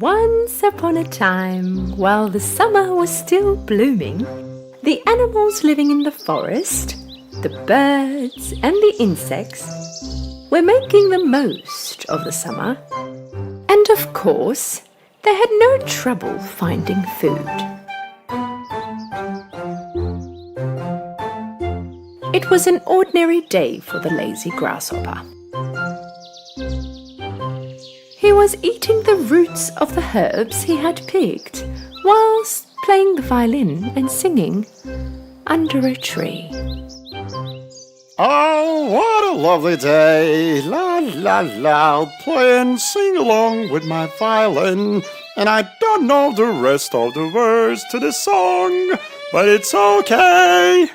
Once upon a time, while the summer was still blooming, the animals living in the forest, the birds and the insects, were making the most of the summer. And of course, they had no trouble finding food. It was an ordinary day for the lazy grasshopper. He was eating the roots of the herbs he had picked, whilst playing the violin and singing under a tree. Oh, what a lovely day! La la la, I'll play and sing along with my violin. And I don't know the rest of the words to the song, but it's okay.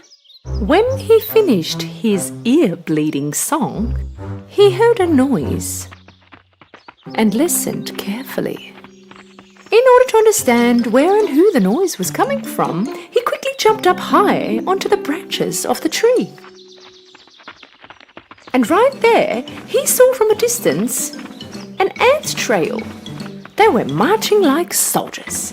When he finished his ear-bleeding song, he heard a noise and listened carefully. In order to understand where and who the noise was coming from, he quickly jumped up high onto the branches of the tree. And right there, he saw from a distance an ant trail. They were marching like soldiers.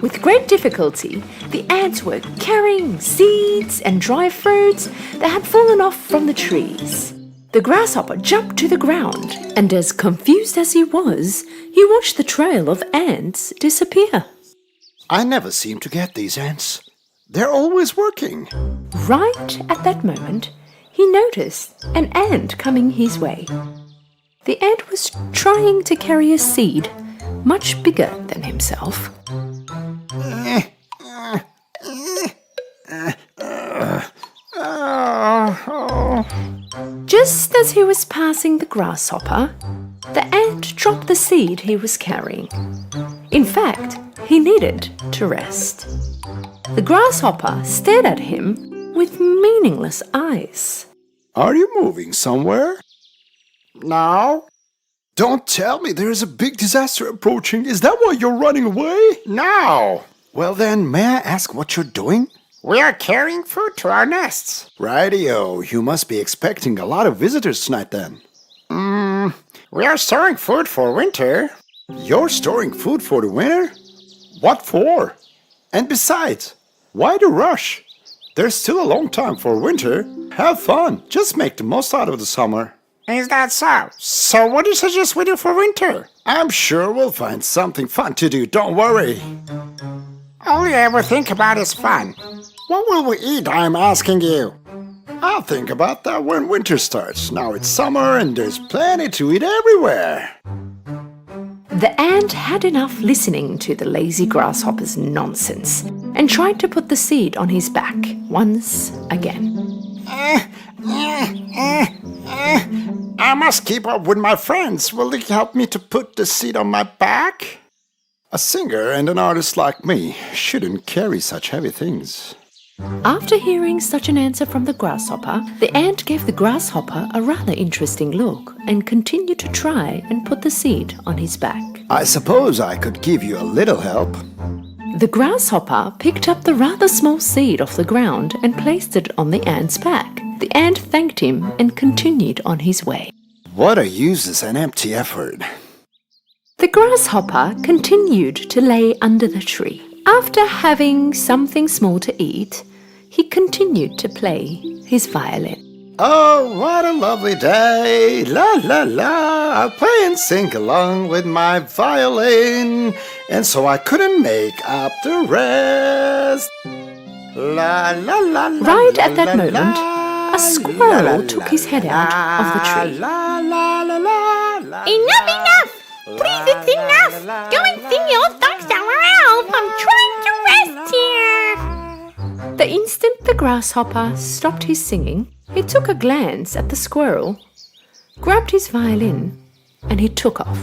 With great difficulty, the ants were carrying seeds and dry fruits that had fallen off from the trees. The grasshopper jumped to the ground, and as confused as he was, he watched the trail of ants disappear. I never seem to get these ants. They're always working. Right at that moment, he noticed an ant coming his way. The ant was trying to carry a seed much bigger than himself. Just as he was passing the grasshopper, the ant dropped the seed he was carrying. In fact, he needed to rest. The grasshopper stared at him with meaningless eyes. Are you moving somewhere? No. Don't tell me there is a big disaster approaching. Is that why you're running away? No. Well then, may I ask what you're doing? We are carrying food to our nests. Rightio, you must be expecting a lot of visitors tonight then. We are storing food for winter. You're storing food for the winter? What for? And besides, why the rush? There's still a long time for winter. Have fun. Just make the most out of the summer. Is that so? So what do you suggest we do for winter? I'm sure we'll find something fun to do, don't worry. All you ever think about is fun. What will we eat, I'm asking you? I'll think about that when winter starts. Now it's summer and there's plenty to eat everywhere. The ant had enough listening to the lazy grasshopper's nonsense and tried to put the seed on his back once again. I must keep up with my friends. Will you help me to put the seed on my back? A singer and an artist like me shouldn't carry such heavy things. After hearing such an answer from the grasshopper, the ant gave the grasshopper a rather interesting look and continued to try and put the seed on his back. I suppose I could give you a little help. The grasshopper picked up the rather small seed off the ground and placed it on the ant's back. The ant thanked him and continued on his way. What a useless and empty effort. The grasshopper continued to lay under the tree. After having something small to eat, he continued to play his violin. Oh, what a lovely day! La la la! I'll play and sing along with my violin, and so I couldn't make up the rest. La la la la. Right at that moment, a squirrel took his head out of the tree. Enough! Please, it's enough! Go and sing your song somewhere else! I'm trying to rest here! The instant the grasshopper stopped his singing, he took a glance at the squirrel, grabbed his violin, and he took off.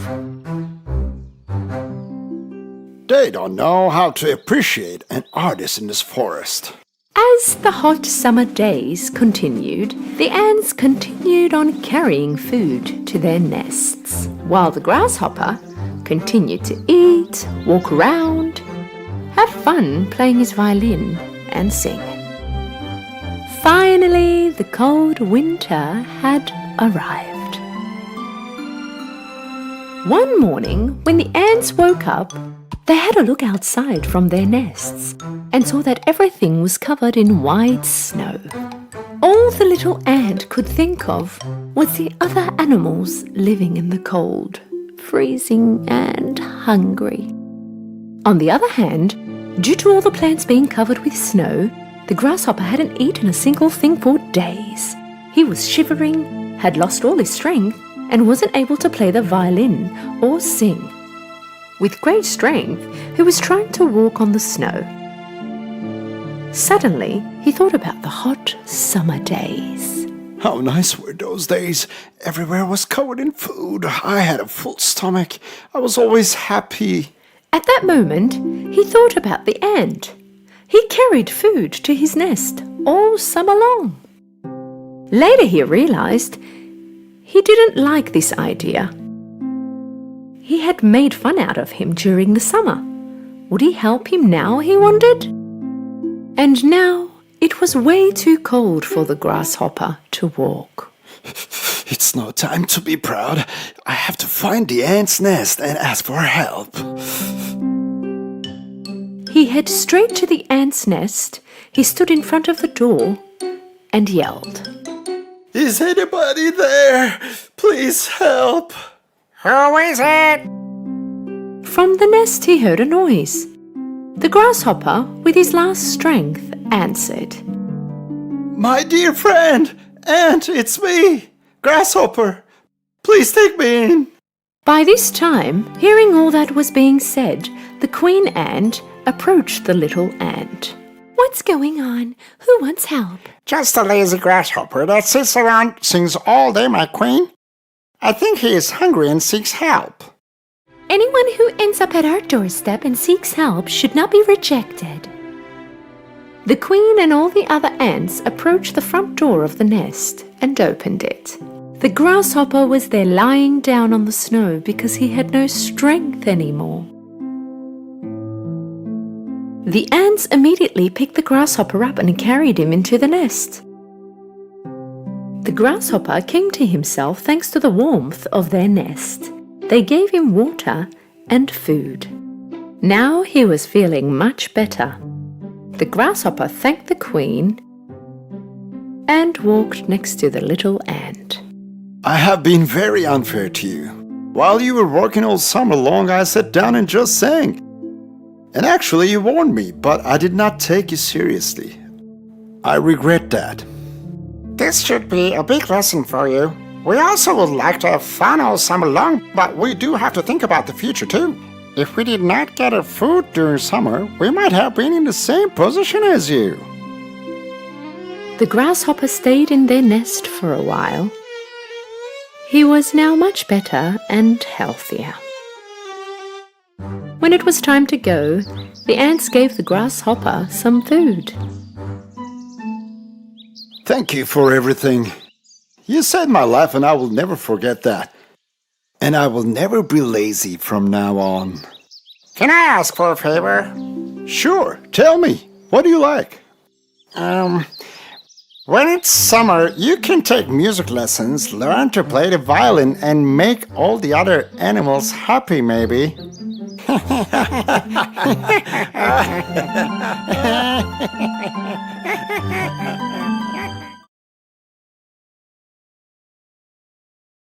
They don't know how to appreciate an artist in this forest. As the hot summer days continued, the ants continued on carrying food to their nests, while the grasshopper continued to eat, walk around, have fun playing his violin and sing. Finally, the cold winter had arrived. One morning, when the ants woke up, they had a look outside from their nests and saw that everything was covered in white snow. All the little ant could think of was the other animals living in the cold, freezing and hungry. On the other hand, due to all the plants being covered with snow, the grasshopper hadn't eaten a single thing for days. He was shivering, had lost all his strength, and wasn't able to play the violin or sing. With great strength, he was trying to walk on the snow. Suddenly, he thought about the hot summer days. How nice were those days. Everywhere was covered in food. I had a full stomach. I was always happy. At that moment, he thought about the ant. He carried food to his nest all summer long. Later he realized he didn't like this idea. He had made fun out of him during the summer. Would he help him now, he wondered? And now it was way too cold for the grasshopper to walk. It's no time to be proud. I have to find the ant's nest and ask for help. He headed straight to the ant's nest. He stood in front of the door and yelled, Is anybody there? Please help. Who is it? From the nest he heard a noise. The grasshopper, with his last strength, answered. My dear friend, Ant, it's me, Grasshopper. Please take me in. By this time, hearing all that was being said, the queen ant approached the little ant. What's going on? Who wants help? Just a lazy grasshopper that sits around, sings all day, my queen. I think he is hungry and seeks help. Anyone who ends up at our doorstep and seeks help should not be rejected. The queen and all the other ants approached the front door of the nest and opened it. The grasshopper was there lying down on the snow because he had no strength anymore. The ants immediately picked the grasshopper up and carried him into the nest. The grasshopper came to himself thanks to the warmth of their nest. They gave him water and food. Now he was feeling much better. The grasshopper thanked the queen and walked next to the little ant. I have been very unfair to you. While you were working all summer long, I sat down and just sang. And actually you warned me, but I did not take you seriously. I regret that. This should be a big lesson for you. We also would like to have fun all summer long, but we do have to think about the future too. If we did not get our food during summer, we might have been in the same position as you. The grasshopper stayed in their nest for a while. He was now much better and healthier. When it was time to go, the ants gave the grasshopper some food. Thank you for everything. You saved my life and I will never forget that. And I will never be lazy from now on. Can I ask for a favor? Sure, tell me. What do you like? When it's summer, you can take music lessons, learn to play the violin, and make all the other animals happy, maybe.